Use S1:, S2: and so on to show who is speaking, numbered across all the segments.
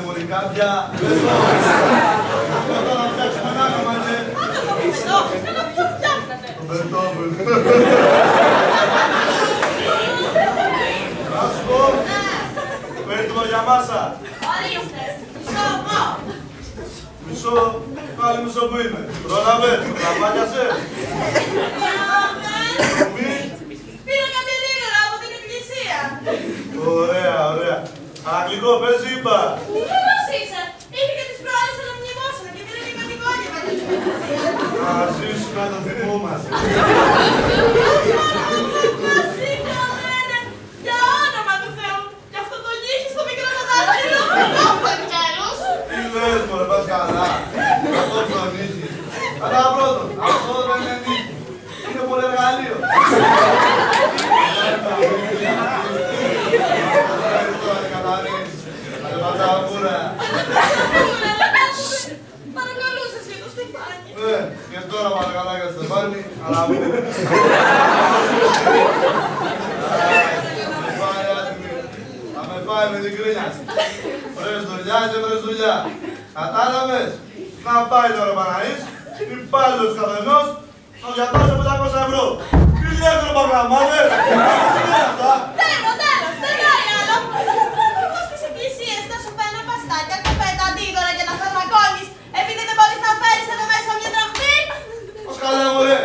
S1: μωρή κάποια. Όταν να φτιάξουμε ένα άνομα, ναι.
S2: Άντε το πετώ, ένα ποιο φτιάχνατε.
S1: Το πετώ, να σου πω, παίρνει το για μάσα.
S2: Ορίστε, μισό εγώ.
S1: Μισό, πάλι μισό που είμαι. Πρόλαβε, τραβάκιασε.
S2: Πήρα κάτι γρήγορα από την εκκλησία.
S1: Ωραία, ωραία. Αγγλικό, πες είπα.
S2: Πώς είσαι, είπε και τις προάλλες να μνημόσουν και πήρα και κάτι κόνιμα.
S1: Να ζήσουμε να το θυμόμαστε.
S2: Μαζί χαμένε, για όνομα του Θεού. Γι' αυτό το νύχι στο μικρό το δάχτυλο. Όπα τέλος.
S1: Τι λες, μωρέ, πας καλά. Αυτό το νύχι. Αλλά πρώτον, αυτό δεν είναι νύχι. Είναι πολύ εργαλείο.
S2: Παρακαλούσες για το Στεφάνι.
S1: Και τώρα παρακαλά για το Στεφάνι, αλλά μην είναι. Θα με φάει με την κρίνια. Βρες δουλειά και βρες δουλειά. Κατάλαβες. Να πάει τώρα ο Παναής, υπάλληλος καθενός, το διατάσσω 500 ευρώ. Τι λέτε παγραμμάδες.
S2: Τέλος, δεν πάει άλλο. Εγώ στις εκκλησίες θα σου φέρνω παστάκια, καφέτα, αντίδωρα και να φαρμακώνεις. Επειδή δεν μπορείς να φέρεις εδώ μέσα μια δραχμή.
S1: Πώς καλά, μωρέ.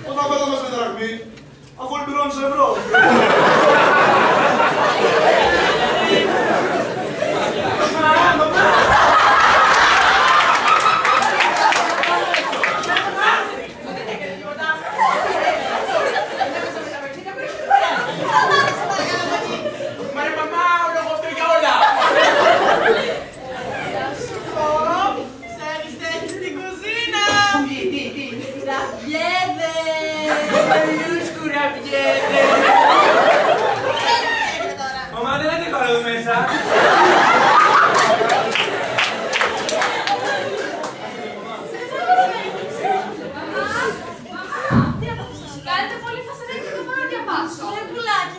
S1: Πώς θα φέρω μέσα μια δραχμή, αφού πληρώνεις ευρώ.
S3: Μαμά, δεν είναι τίποτα εδώ μέσα.
S2: Κάνετε πολύ φασαράκι και δεν μπορώ να διαβάσω.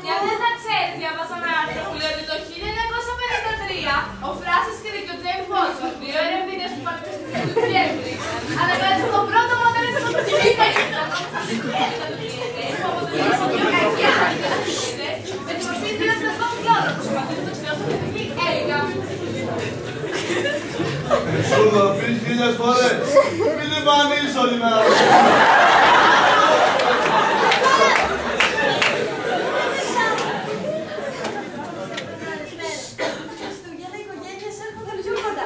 S2: Για δεν θα ξέρεις, διάβασα ένα άρθρο που λέει ότι το 1953 ο Φράσις Crick και ο James Watson, δύο ερευνητές του Πανεπιστημίου του Cambridge, ανακάλυψαν το πρώτο μοντέλο του αυτοκινήτου. Που αποτελούσε μια κακιά με τη μορφή τρίας πλασμών κλώρων που συμπαθούν το ξυλό στο τεχνική έλεγα.
S1: Σου το πεις 1000 φορές. Μην λιβανείς όλη μέρα.
S2: Χριστούγεννα, οι οικογένειες έρχονται πιο κοντά.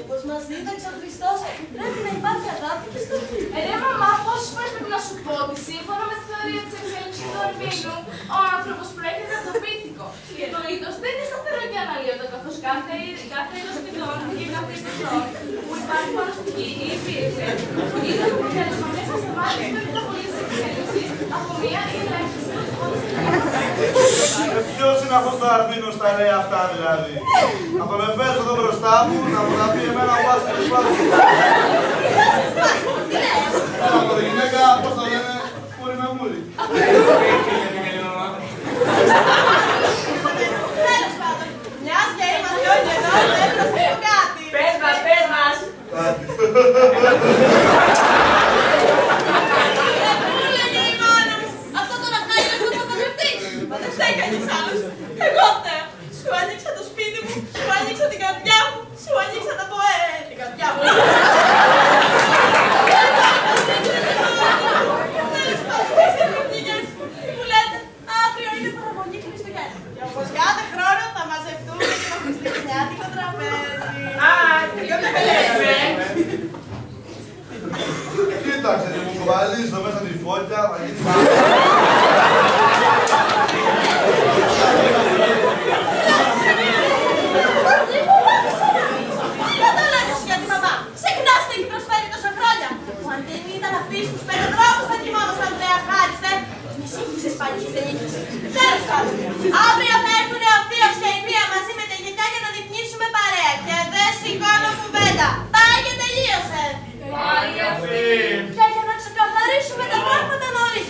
S2: Όπως μας δίδαξε ο Χριστός, πρέπει να υπάρχει αγάπη και στοργή. Ρε μαμά, πόσες φορές πρέπει να σου πω ότι σύμφωνα με τη θεωρία της εξέλιξης του Δαρβίνου, ο άνθρωπος προέρχεται από το πίθηκο. Και το είδος δεν είναι σταθερό και αναλύωτο, καθώς κάθε είδος φυτών και κάθε είδος ζώων που υπάρχει πάνω στη γη ή υπήρξε, είναι το αποτέλεσμα μέσα στα μάτια της μεταβολής της εξέλιξης από μία ή ελάχιστη
S1: Ποιος είναι αυτός το Αρδίνος τα λέει αυτά δηλαδή. Να τον εφέρεις εδώ μπροστά μου, να μου τα πει εμένα ο Βάσκος της Βάσκος. Έλα τώρα γυναίκα, πώς το λένε, μούρι με μούρι.
S2: Τέλος πάντων, μιας και είμαστε όλοι εδώ, πρέπει να σας πω κάτι.
S3: Πες μας, πες μας.
S1: Κάτι.
S2: Μου λένε η μάνα μου, αυτό το ραφτάκι είναι αυτό που θα κρυφτείς. Μα δεν φταίει κανείς άλλος. Εγώ φταίω. Σου άνοιξα το σπίτι μου, σου άνοιξα την καρδιά μου, σου άνοιξα τα την καρδιά μου. Τέλος πάντων, είστε κρυπτικές. Μου λέτε, αύριο είναι παραμονή Χριστουγέννη. Και όπως κάθε χρόνο θα μαζευτούμε και το χριστουγεννιάτικο τραπέζι.
S3: Α, τελειώνει να λέμε.
S1: Κοίταξε, μου κουβαλείς εδώ μέσα τη φώτια, θα γίνει
S2: Δεν το λέω για τη μαμά. Ξεχνάς τι έχει προσφέρει τόσα χρόνια. Που αν δεν ήταν αυτή στους πεζοδρόμους θα κοιμόμασταν πλέον χάριστε. Μη σύγχυσες πάλι και δεν είχες. Τέλος πάντων, αύριο θα έρθουν ο θείος και η βία μαζί με τα γυναίκα για να δείπνήσουμε παρέα. Και δεν σηκώνω κουβέντα. Πάει και τελείωσε.
S3: Πάει αυτή.
S2: Και για να ξεκαθαρίσουμε τα πράγματα νωρίς.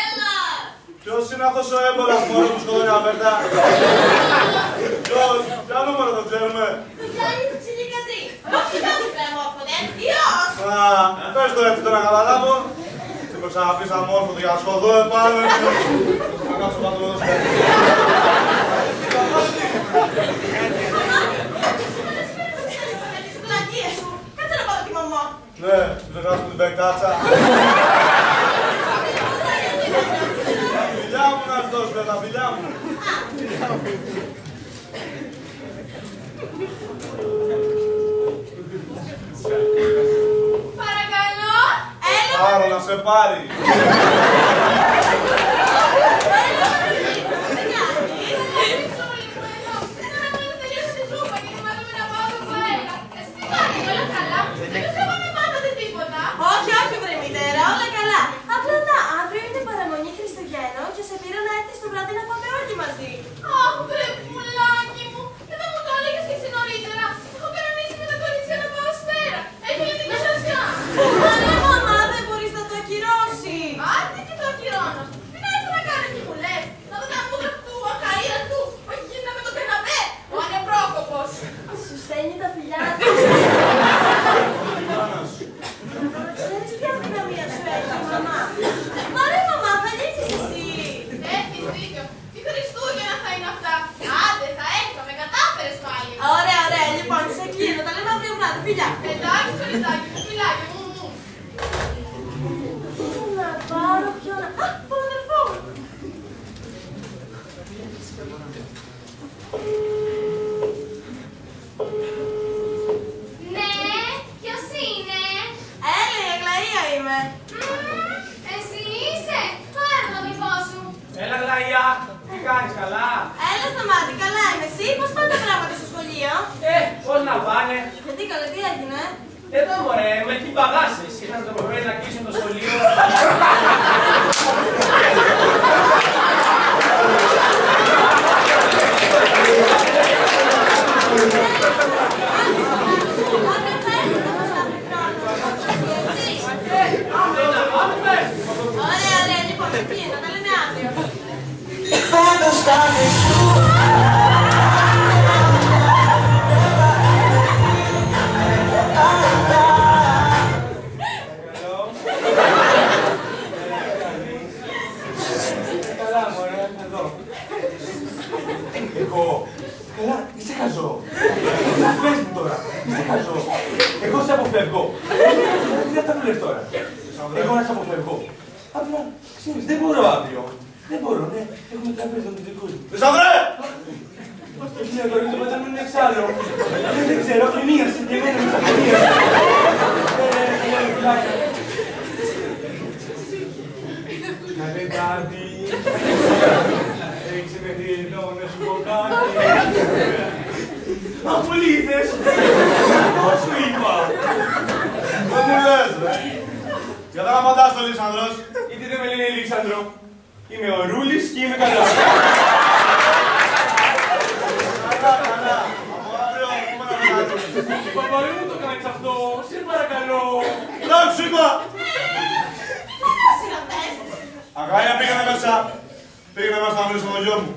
S2: Έλα!
S1: Ποιος είναι αυτός ο έμπολας μόνος που σκοτώνει αβέρτα? Ποιος? Ποια νούμερα το ξέρουμε?
S2: Το Γιάννη του Τσιλικατζή. Όχι τόσο κρεμόφωνε, Υιός!
S1: Α, πες το έτσι τώρα καταλάβω. Τι με ξαναπείς αμόρφωτο για να σχοδώ επάνω. Θα κάτσω πάνω εδώ στο παιδί.
S2: Κάτσε να πάω τη μαμά.
S1: Ναι, ξεχάσουμε την πεκάτσα. Τα φιλιά μου να σου δώσουμε, τα φιλιά μου.
S2: Παρακαλώ, έλα.
S1: Πάρω να σε πάρει.
S2: Όχι, όχι βρε μητέρα, όλα καλά. Απλά αύριο είναι παραμονή Χριστουγέννων και σε πήρα να έρθεις το βράδυ να πάμε όλοι μαζί. Αχ, βρε πουλάκι μου, και δεν μου το έλεγες και εσύ νωρίτερα. Έχω κανονίσει με τα κορίτσια να πάω σφαίρα. Έφυγε την κασασιά. Αλλά μαμά, δεν μπορείς να το ακυρώσεις. Άντε και το ακυρώνω. Τι να έρθω να κάνω εκεί που λες. Να δω τα μούτρα του, αχαΐρα του. Όχι γίνα με το καναπέ. Ο ανεπρόκοπος. Σου στέλνει τα φιλιά του. Ξέρεις τι αδυναμία σου έχει, μαμά. Μα ρε μαμά, θα λύσεις εσύ. Έχεις δίκιο. Τι Χριστούγεννα θα είναι αυτά. Άντε, θα έρθω, με κατάφερες πάλι. Ωραία, ωραία, λοιπόν, σε κλείνω. Τα λέμε αύριο βράδυ, φιλιά. Εντάξει, κοριτσάκι μου, φιλάκια μου. Να πάρω ποιον... Α, τον αδερφό μου.
S4: Ναι, ποιος είναι?
S2: Έλα, η Αγλαία είμαι.
S4: Εσύ είσαι? Πάρε το δικό σου.
S3: Έλα, Γλαία. Τι κάνεις, καλά?
S2: Έλα, Σταμάτη, καλά είμαι. Εσύ, πώς πάνε τα πράγματα στο σχολείο?
S3: Πώς να πάνε?
S2: Γιατί καλά, τι έγινε?
S3: Εδώ, μωρέ, με τι παγάσες. Ήρθαν το πρωί να κλείσουν το σχολείο.
S2: Ωραία, ωραία, λοιπόν, σε κλείνω, τα λέμε αύριο.
S3: Καλά, μωρέ, εδώ. Εγώ. Καλά, είσαι χαζό. Πες μου τώρα, είσαι χαζό. Εγώ σε αποφεύγω. Τι αυτά που λες τώρα. Εγώ να σε αποφεύγω. Απλά, ξέρεις, δεν μπορώ αύριο. Δεν μπορώ, ναι. Έχουμε τραπέζι των δικών μου.
S1: Λισανδρέ!
S3: Όχι, ναι, το ρίχνω μετά είναι εξάλλου. Δεν ξέρω, αφηνίασε και εμένα με αφηνίασε. Να δεν κάτι. Ρίξε με εδώ να σου πω κάτι. Αφού λύθες. Πώς σου είπα.
S1: Δεν μου λες, ρε. Γιατί να απαντάς τον Λισανδρός.
S3: Γιατί δεν με λένε Αλέξανδρο. Είμαι ο Ρούλης και είμαι καλά.
S1: Καλά, καλά. Από αύριο πούμε να βγάλουμε.
S3: Παπα, δεν μου το κάνεις αυτό. Σε παρακαλώ.
S1: Εντάξει, σου είπα.
S2: Τι φωνάς είναι αυτές?
S1: Αγάλια, πήγαινε μέσα. Πήγαινε μέσα να μιλήσω με τον γιο μου.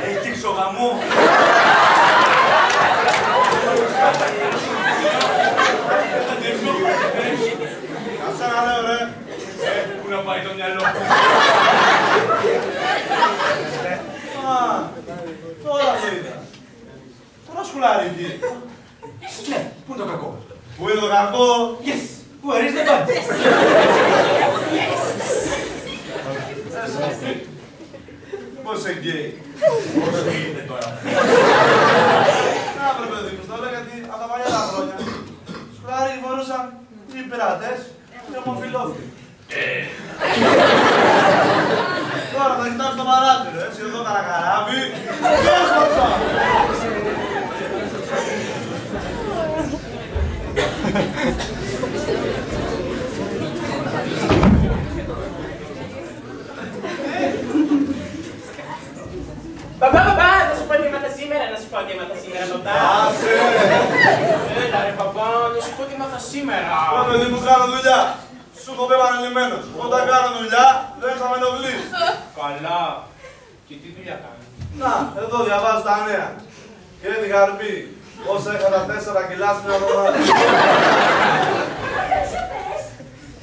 S3: Έχει τύξω γαμό.
S1: Κάτσε να λέω, ρε.
S3: Πού να πάει το μυαλό.
S1: Α, τώρα το είδα. Τώρα σκουλάρει εκεί.
S3: Ναι, πού είναι το κακό.
S1: Πού είναι το κακό.
S3: Yes, πού αρίστε πάντα.
S1: Πώς είσαι γκέι.
S3: Πώς γίνεται τώρα.
S1: Να βρε παιδί μου, στο λέω γιατί από τα παλιά τα χρόνια σκουλάρι φορούσαν οι πειρατές και ομοφυλόφιλοι. Τώρα θα κοιτάξω το παράθυρο, έτσι εδώ καρακαράβι. Και έσπαψα.
S3: Μπαμπά, να σου πω γεμάτα σήμερα, να σου πω γεμάτα σήμερα, μπαμπά.
S1: Άσε.
S3: Έλα ρε μπαμπά, να σου πω γεμάτα σήμερα.
S1: Τώρα παιδί μου κάνω δουλειά. Σου έχω πει επανειλημμένος. Όταν κάνω δουλειά, δεν θα με ενοχλείς.
S3: Καλά. Και τι δουλειά κάνει?
S1: Να, εδώ διαβάζω τα νέα. Κύριε τη Γαρμπή, όσα είχα τα 4 κιλά στην εβδομάδα.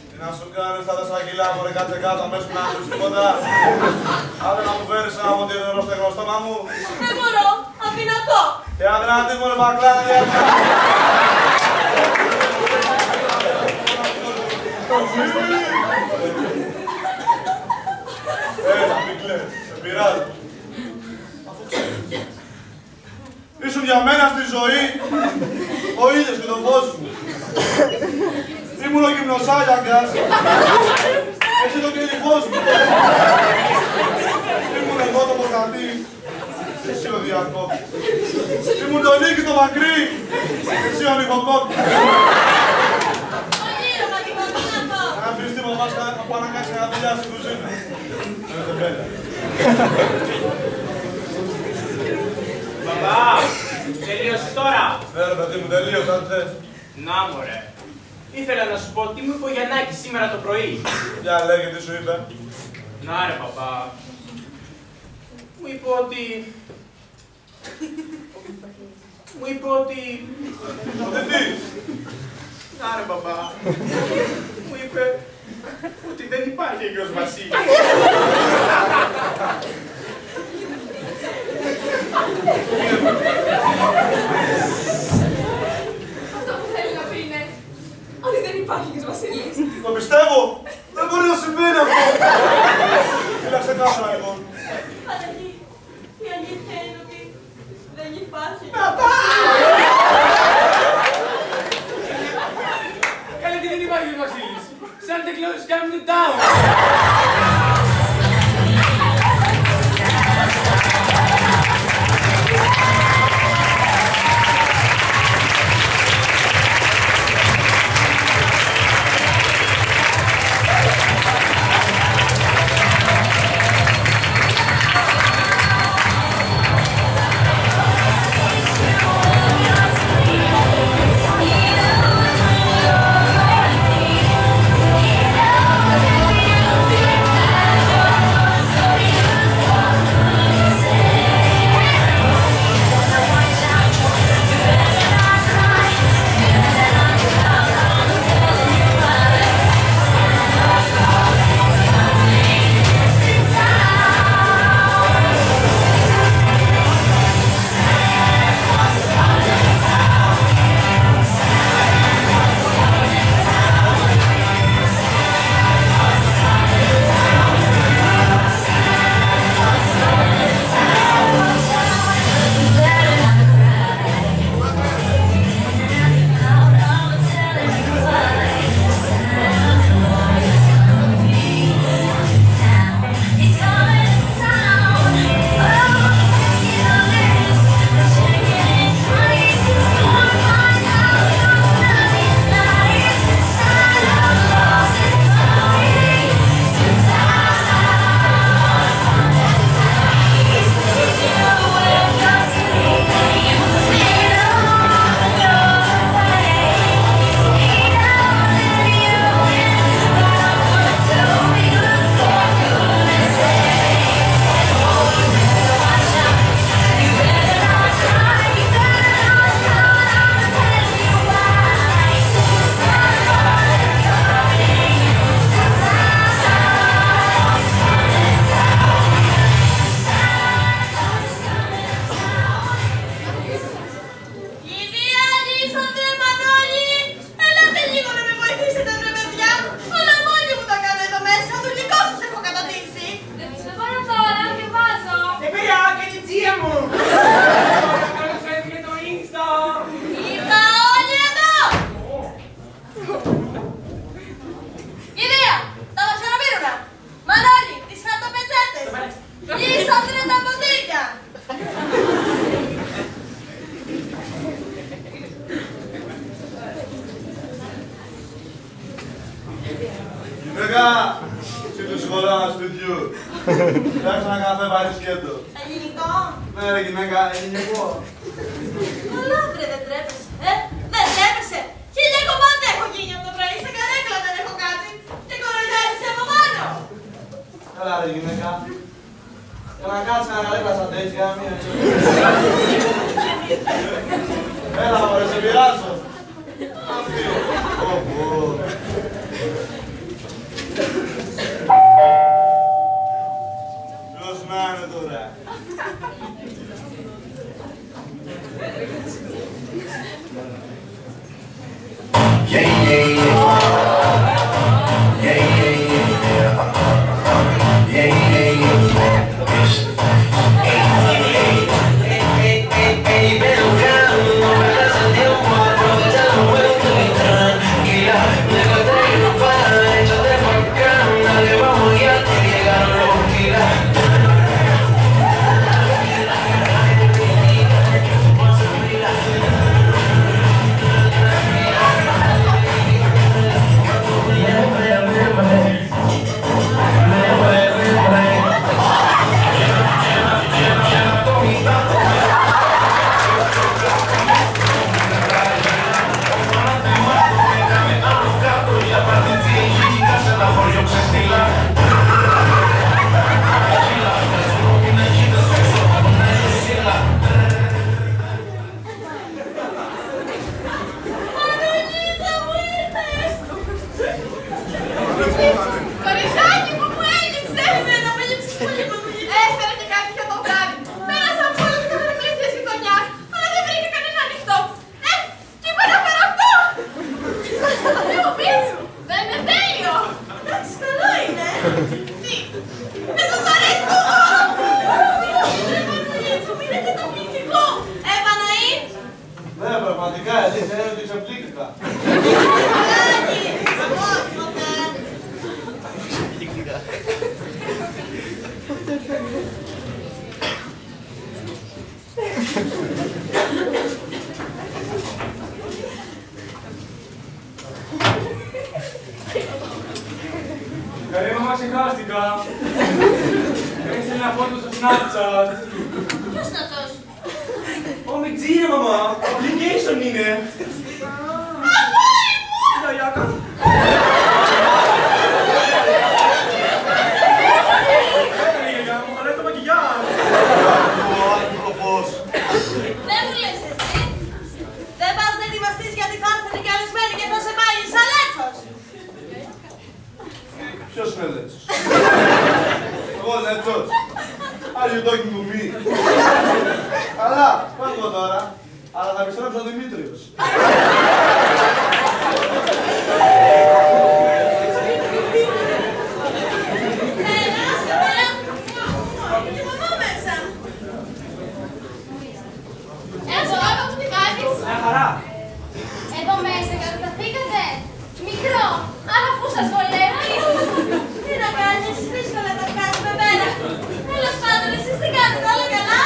S1: Τι να σου κάνεις τα 4 κιλά, μωρέ, κάτσε κάτω, αμέσως να άκουσεις τίποτα. Άντε να μου φέρεις ένα μοντήρινο στο γνωστόμα μου.
S2: Δεν μπορώ, αδυνατό.
S1: Και αδυνατή μωρέ μπακλάνα, Έλα, μην κλαις, σε πειράζω. Ήσουν για μένα στη ζωή ο ήλιος και το φως μου. Ήμουν ο γυμνοσάγιαγκας, εσύ το κελιφός μου. Ήμουν εγώ το πορκατή, εσύ ο διακόπτης. Ήμουν το νίκη το μακρύ, εσύ ο νυχοκόπτης. Αν πεις τι μαμάς θα πάω να κάνεις μια δουλειά στην κουζίνα. Είναι τεμπέλα.
S3: Μπαμπά, τελείωσες τώρα?
S1: Ναι ρε παιδί μου, τελείωσα, αν θες.
S3: Να μωρέ. Ήθελα να σου πω τι μου είπε ο Γιαννάκης σήμερα το πρωί.
S1: Για λέγε τι σου είπε.
S3: Να ρε μπαμπά. Μου είπε ότι...
S1: Ότι τι.
S3: Να ρε μπαμπά. Μου είπε ότι δεν υπάρχει γιος Βασίλης.
S2: Αυτό που θέλει να πει είναι ότι δεν υπάρχει γιος Βασίλης.
S1: Το πιστεύω. Δεν μπορεί να συμβαίνει αυτό. Κοίταξε κάτω λοιπόν.
S2: Αλλαγή, η αλήθεια είναι ότι δεν υπάρχει.
S3: Καλέ τι δεν υπάρχει γιος Βασίλης. Santa Claus is coming to town.
S1: Φτιάξε ένα καφέ βαρύ σκέτο.
S2: Ελληνικό.
S1: Ναι ρε γυναίκα, ελληνικό.
S2: Καλά βρε, δεν τρέπεσαι. Δεν τρέπεσαι. 1000 κομμάτια έχω γίνει από το πρωί, σε καρέκλα δεν έχω κάτσει.
S1: Έλα ρε γυναίκα. Να κάτσεις να καλέκλα σαν τέτοια, μία έλα μωρέ, σε πειράζω. Αστείο. Ποιος να είναι τώρα. Πραγματικά, αλήθεια είναι ότι ξεπλήκτηκα.
S3: Καλή μαμά, ξεχάστηκα. Έχεις ένα φόρτο στο Snapchat.
S2: Ποιος είναι αυτός?
S3: Ω, μην τζίνε μαμά, application είναι.
S2: Αγόρι μου!
S3: Γιαγιάκα. Έκανε η γιαγιά μου, χαλάει το μακιγιάζ.
S1: Ο άνθρωπος.
S2: Δεν μου λες εσύ. Δεν πας να ετοιμαστείς γιατί θα έρθουν οι καλεσμένοι και θα σε πάει σαν λέτσος.
S1: Ποιος είναι λέτσος. Εγώ λέτσος. Are you talking to me? Καλά, πάω εγώ τώρα. Αλλά θα επιστρέψω ο Δημήτριος.
S4: Εδώ μέσα κατασταθήκατε. Μικρό, αλλά αφού σας βολεύει.
S2: Τι να κάνεις, δύσκολα τα κάνεις με μένα. Τέλος πάντων, εσείς τι κάνετε, όλα καλά.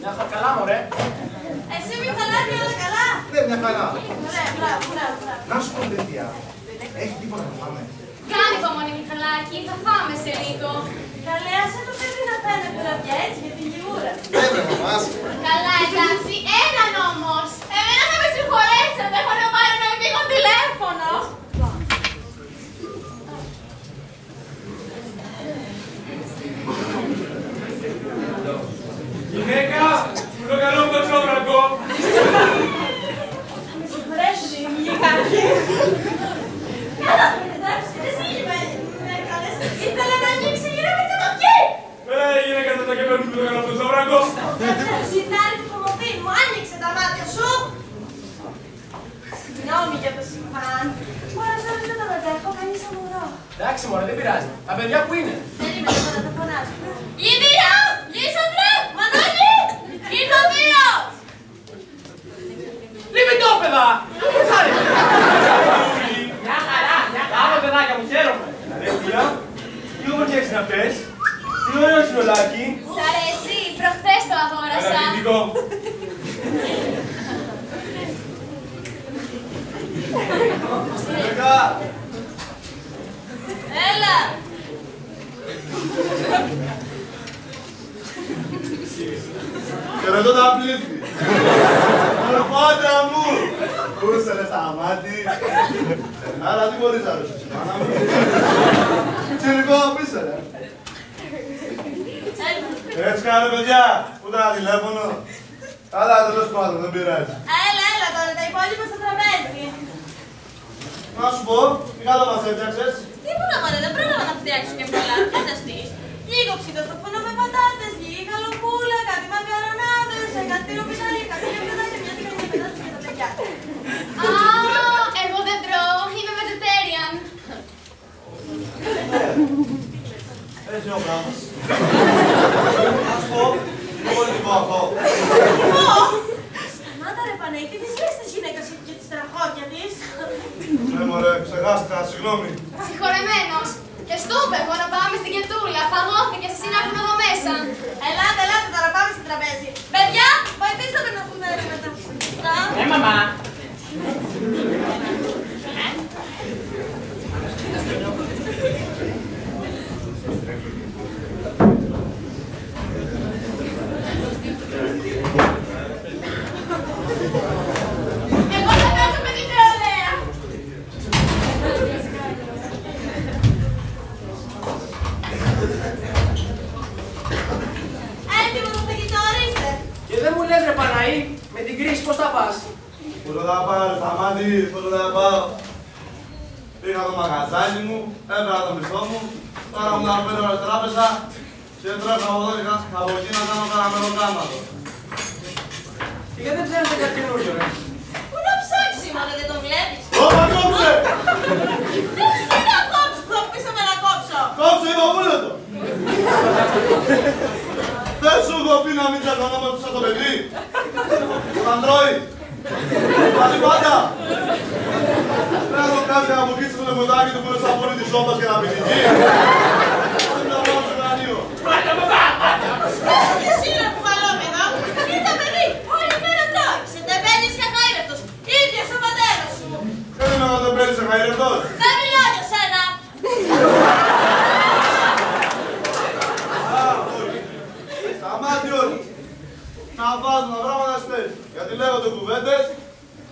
S5: Μια καλά, μωρέ.
S2: Εσύ μη χαλάτε όλα καλά.
S1: Ναι, μια χαρά.
S2: Ωραία, μπράβο, μπράβο.
S1: Να σου πω παιδιά, έχει τίποτα να φάμε.
S4: Κάνε υπομονή, Μιχαλάκη, θα φάμε σε λίγο.
S2: Καλέ, άσε το παιδί να φαίνεται τώρα πια έτσι για την γιγούρα.
S1: Έπρεπε μας.
S4: Καλά, εντάξει, έναν όμως. Εμένα θα με συγχωρέσετε, έχω να πάρω να μην έχω τηλέφωνο.
S3: Γυναίκα, μου το καλό μου το ξόβραγκο.
S2: Με συγχωρέσουν οι γιγάκοι. Καλά, εντάξει, εσύ με έκανες. Ήθελα να ανοίξει γύρω με το κι.
S3: Γυναίκα, τα και παίρνουν το καλό μου το ξόβραγκο.
S2: Ζητάρι του κομμωτή μου, άνοιξε τα μάτια σου. Συγγνώμη για το συμβάν. Μπορείς να μην το μετέχω, κανείς αμουρό.
S5: Εντάξει, μωρέ, δεν πειράζει. Τα παιδιά που είναι.
S2: Περίμενε τώρα, θα φωνάζω.
S4: Γίδια, Λίσανδρε, Μανώλη, ήρθα δύο.
S5: Λιβιντόπεδα! Μια χαρά, μια χαρά. Άλλο παιδάκια μου, χαίρομαι.
S3: Αλήθεια, τι όμορφιες είναι αυτές. Τι ωραίο συνολάκι.
S4: Σ' αρέσει, προχθές το αγόρασα.
S3: Αγαπητικό.
S1: Γυναίκα.
S2: Έλα.
S1: Χαιρετώ τα πλήθη. Ορφάτα μου. Πού σε λες τα μάτι. αλλά τι μπορείς να ρωτήσεις, μάνα μου. Τσιρικό πίσω, ρε. Έτσι κάνε, παιδιά, ούτε ένα τηλέφωνο. Αλλά τέλος πάντων, δεν πειράζει.
S2: Έλα τώρα, τα υπόλοιπα στο τραπέζι.
S1: Να σου πω, τι καλό μας έφτιαξες.
S2: Τίποτα μωρέ, δεν πρόλαβα να φτιάξω και πολλά. Φανταστείς. Λίγο ψητό στο φούρνο με πατάτες, λίγη καλοπούλα, κάτι μακαρονάδες, κάτι τυροπιτάρια, κάτι λεπτοδάκια, μια τυροπιτάρια πετάτες και τα παιδιά.
S4: Α, εγώ δεν τρώω, είμαι vegetarian.
S1: Έτσι είναι ο πράγμας. Να σου πω, είναι πολιτικό αυτό.
S2: Σταμάτα ρε Πανέκη, τι σχέση της γυναίκας και της τραχώρια της.
S1: Ναι μωρέ, ξεχάστηκα, συγγνώμη.
S4: Συγχωρεμένος. Και στο είπα να πάμε στην Κετούλα. Φαγώθηκε, εσείς να έρθουμε εδώ μέσα.
S2: Ελάτε τώρα, πάμε στο τραπέζι. Παιδιά, βοηθήστε με να πούμε μετά.
S5: Ναι, μαμά.
S4: Εγώ θα πέσω με την νεολαία.
S2: Έτοιμο το φαγητό, ορίστε.
S5: Και δεν μου λες ρε Παναή, με την κρίση πώς θα πας.
S1: Πού θα πάω, Σταμάτη, πού θα πάω. Πήγα το μαγαζάκι μου, έβγαλα το μισθό μου, τώρα μου να παίρνω στην τράπεζα και τρέχω από εδώ και από εκεί να κάνω κανένα μεροκάματο.
S5: Και γιατί δεν ψάχνετε κάτι καινούριο ρε.
S2: Πού να ψάξει, μωρέ, δεν το βλέπεις.
S1: Ωπα, κόψε!
S2: Δεν σου να κόψω, το πίσω με να κόψω.
S1: Κόψε, είπα, πούλε το! Δεν σου έχω πει να μην τσακωνόμαστε σαν το παιδί. Όταν τρώει. Πάλι πάντα. Πρέπει να το κάνει να μου κοίτσει το λεμοντάκι του που είναι σαν πόλη της σώπας και να μην υγιεί. Δεν θα πάω στο κρανίο.
S2: Και εσύ ρε κουβαλόμεδο, είναι το παιδί, όλη μέρα τρώει. Σε τεμπέλης και χάιρευτος, ίδιος ο πατέρας σου.
S1: Δεν είμαι ο τεμπέλης σε χαϊρευτός.
S2: Δεν μιλάω για σένα.
S1: Σταμάτη όλοι. Να βάζουν τα πράγματα στέλνει. Γιατί λέγονται κουβέντες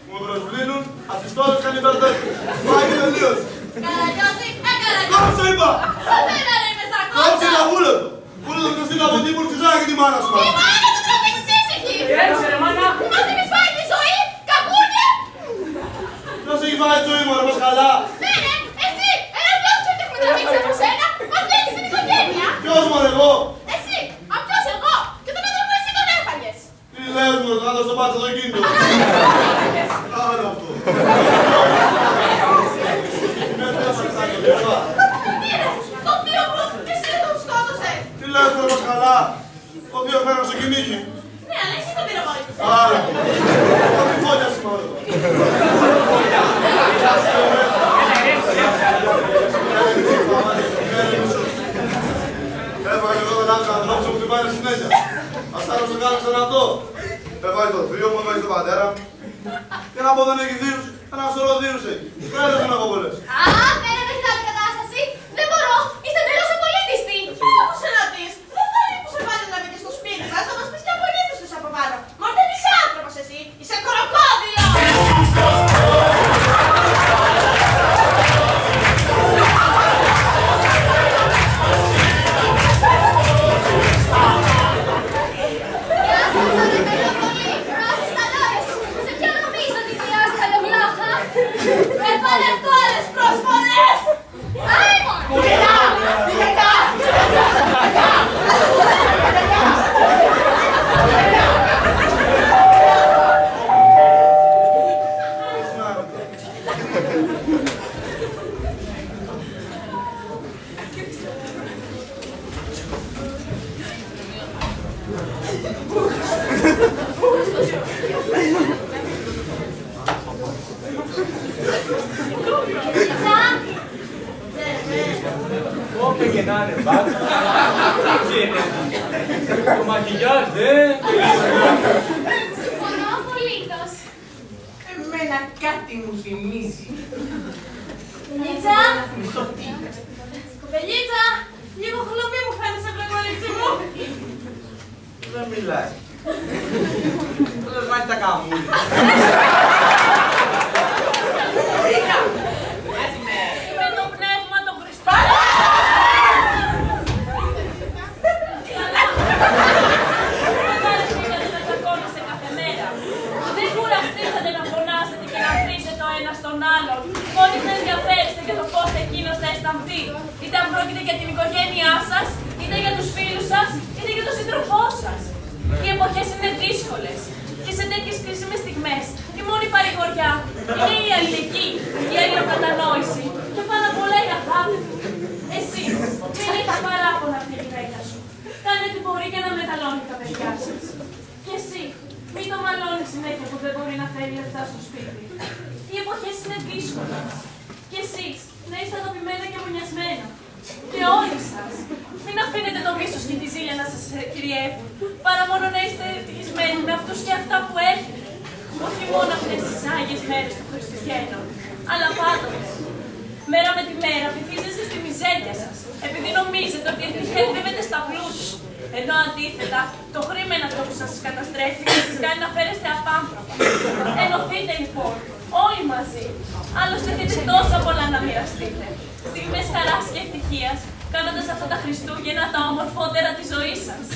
S1: που με προσβλήνουν, ασυστόλες και ανυπερθέτες. Πάει και τελείωσε.
S2: Καραγιώση, καραγιώση.
S1: Κόψε είπα!
S2: Σοβέρα ρε με θα
S1: Κόψε
S2: κόψω.
S1: τα βούλετο! Βούλετο και στείλω από εκεί που ορτιζάει και τη μάνα σου.
S4: Η μάνα του τρόπες εσύ ήσυχη.
S5: Τι έρεσε ρε μάνα.
S4: Μας έχεις φάει τη ζωή, κακούνια.
S1: Ποιος έχει φάει τη ζωή μου, ρε, πας καλά.
S4: Ναι ρε, εσύ, ένας λόγος ότι έχουμε τραβήξει από σένα, μας λένε στην οικογένεια.
S1: Ποιος μου, ρε, εγώ.
S4: Εσύ, αυτός εγώ, και τον άντρα μου εσύ τον έφαγες.
S1: Τι λες μου, να δώσω πάτσα το κίνητο. Άλλο αυτό. Με τέσσερα τα κεντρικά.
S4: Τι ρε, το θείο μου, εσύ δεν τον σκότωσες.
S1: Τι λες, ρε, πας καλά. Ο θείος φέρνω στο κυνήγι.
S2: Ναι, αλλά εσύ τον πυροβόλησες.
S1: Άρα. Ό,τι φόλια σήμερα. Έφαγε εδώ τον άλλο ανθρώπου που την πάει συνέχεια. Ας θα το κάνω σαν αυτό. Έφαγε το θείο μου, έφαγε τον πατέρα μου. Και να πω δεν έχει θείους, ένα σωρό θείους έχει. Πέρα δεν έχω πολλές.
S4: Α, πέρα δεν άλλη κατάσταση. Δεν μπορώ, είστε τελώς απολύτιστοι.
S2: Άκουσε να δεις, δεν θέλει που σε πάνε να μείνεις στο σπίτι μας, θα μας πεις και απολύτως τους από πάνω. Μα δεν είσαι άνθρωπος εσύ, είσαι κροκόδιλο.
S4: Γεια σας, παρακαλώ πολύ. Ράσεις καλώρες. Σε ποιο νομίζω ότι χρειάζεται λευλάχα.
S2: Έβαλε αυτό άλλες προσφορές.
S4: Άιμον.
S3: Όποια και να είναι, μπάτσα. Έτσι είναι. Το μακιγιάζ δεν...
S4: Συμφωνώ απολύτως.
S5: Εμένα κάτι μου θυμίζει.
S2: Κουβελίτσα, κουβελίτσα, λίγο χλωμή μου φαίνεται σε πλακολίτσι μου.
S1: Δεν μιλάει. Λες να έχει τα καμούλια.
S5: Ρίκα!
S2: Είτε αν πρόκειται για την οικογένειά σας, είτε για τους φίλους σας, είτε για τον σύντροφό σας. Οι εποχές είναι δύσκολες. Και σε τέτοιες κρίσιμες στιγμές, η μόνη παρηγοριά είναι η αλληλεγγύη, η αλληλοκατανόηση και πάνω απ' όλα η αγάπη. Εσύ, μην έχεις παράπονα από τη γυναίκα σου. Κάνε ό,τι μπορεί για να μεγαλώνει τα παιδιά σας. Και εσύ, μην το μαλώνεις συνέχεια που δεν μπορεί να φέρει λεφτά στο σπίτι. Οι εποχές είναι δύσκολες. Και εσείς, να είστε αγαπημένα και μονιασμένα. Και όλοι σας, μην αφήνετε το μίσος και τη ζήλια να σας κυριεύουν, παρά μόνο να είστε ευτυχισμένοι με αυτούς και αυτά που έχετε. Όχι μόνο αυτές τις άγιες μέρες των Χριστουγέννων, αλλά πάντοτε. Μέρα με τη μέρα βυθίζεστε στη μιζέρια σας, επειδή νομίζετε ότι η ευτυχία κρύβεται στα πλούσια. Ενώ αντίθετα, το χρήμα είναι αυτό που σας καταστρέφει και σας κάνει να φέρεστε απάνθρωπα. Ενωθείτε λοιπόν, όλοι μαζί. Άλλωστε έχετε τόσα πολλά να μοιραστείτε. Στιγμές χαράς και ευτυχίας, κάνοντας αυτά τα Χριστούγεννα τα ομορφότερα της ζωής σας.